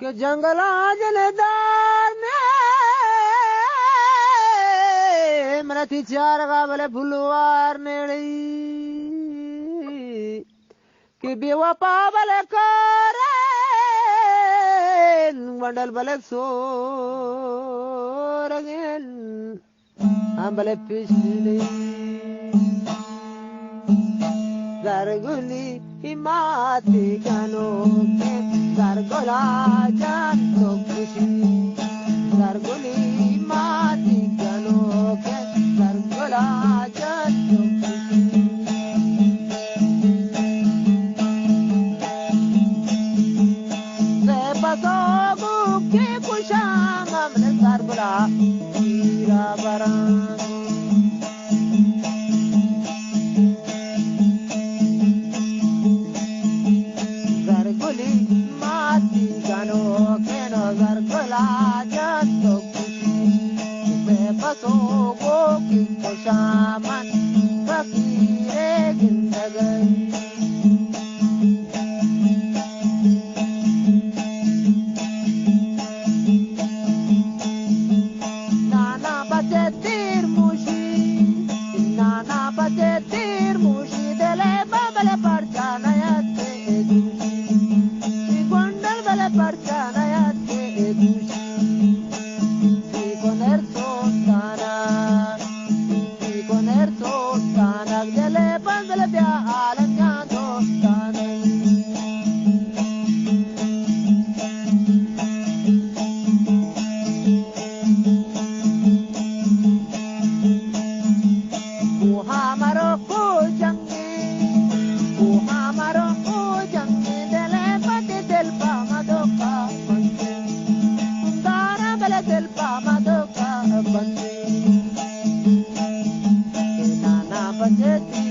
के जंगला जलदार ने मरती चार गावले फुलवार नेड़ी कि बेवफा बले करे वंडल बले सोरगेन हम बले पिछली Garguli imati gano ke gargola janto kushi Garguli imati gano ke gargola janto kushi Se paso buke kushama mne gargola ira barang Gargola janto kushi se paso go kinko shaman fakire gindagai nana batetir mushi dele babale parchana yatte dushi gondal bale parchana yatte del Pamadoka Bandi Nana Bajeti